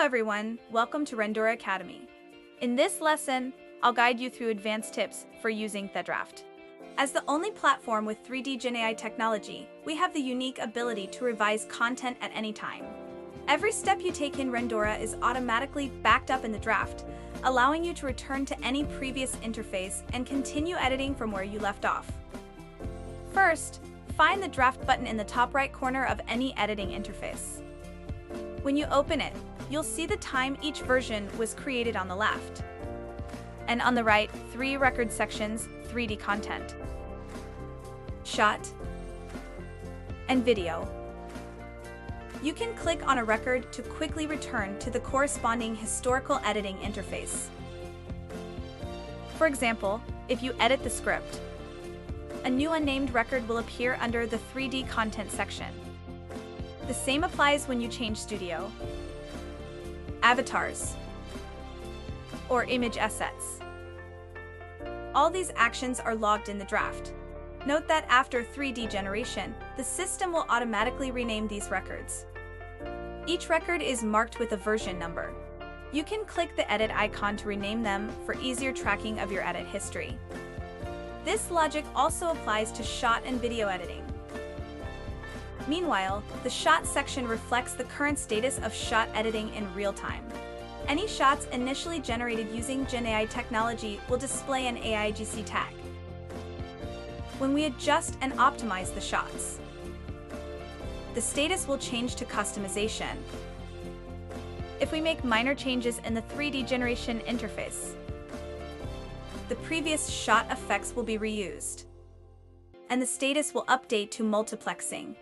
everyone, welcome to Rendora Academy. In this lesson, I'll guide you through advanced tips for using TheDraft. As the only platform with 3D Gen AI technology, we have the unique ability to revise content at any time. Every step you take in Rendora is automatically backed up in the draft, allowing you to return to any previous interface and continue editing from where you left off. First, find the draft button in the top right corner of any editing interface. When you open it, you'll see the time each version was created on the left. And on the right, 3 record sections, 3D content, shot, and video. You can click on a record to quickly return to the corresponding historical editing interface. For example, if you edit the script, a new unnamed record will appear under the 3D content section. The same applies when you change studio, avatars, or image assets. All these actions are logged in the draft. Note that after 3D generation, the system will automatically rename these records. Each record is marked with a version number. You can click the edit icon to rename them for easier tracking of your edit history. This logic also applies to shot and video editing. Meanwhile, the shot section reflects the current status of shot editing in real time. Any shots initially generated using Gen AI technology will display an AIGC tag. When we adjust and optimize the shots, the status will change to customization. If we make minor changes in the 3D generation interface, the previous shot effects will be reused, and the status will update to multiplexing.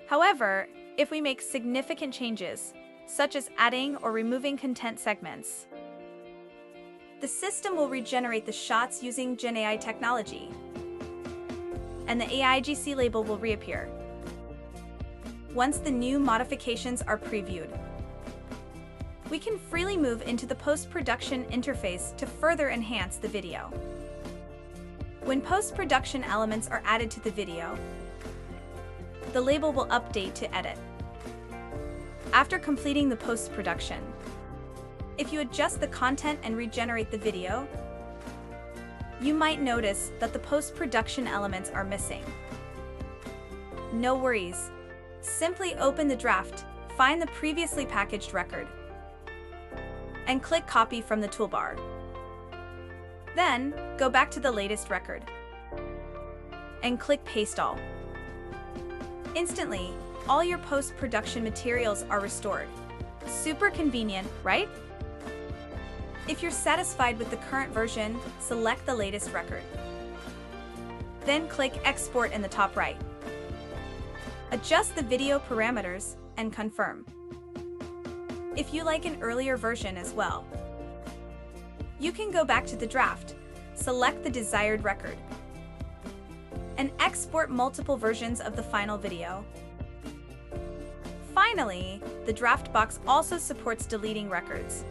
However, if we make significant changes, such as adding or removing content segments, the system will regenerate the shots using Gen AI technology, and the AIGC label will reappear once the new modifications are previewed. We can freely move into the post-production interface to further enhance the video. When post-production elements are added to the video, the label will update to edit. After completing the post-production, if you adjust the content and regenerate the video, you might notice that the post-production elements are missing. No worries. Simply open the draft, find the previously packaged record, and click Copy from the toolbar. Then, go back to the latest record and click Paste All. Instantly, all your post-production materials are restored. Super convenient, right? If you're satisfied with the current version, select the latest record. Then click Export in the top right. Adjust the video parameters and confirm. If you like an earlier version as well, you can go back to the draft, select the desired record, and export multiple versions of the final video. Finally, the draft box also supports deleting records.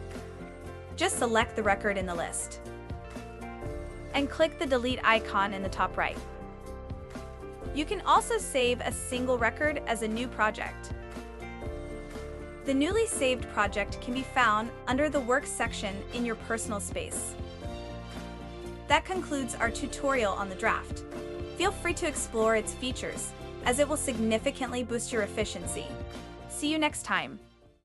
Just select the record in the list and click the delete icon in the top right. You can also save a single record as a new project. The newly saved project can be found under the Works section in your personal space. That concludes our tutorial on the draft. Feel free to explore its features, as it will significantly boost your efficiency. See you next time.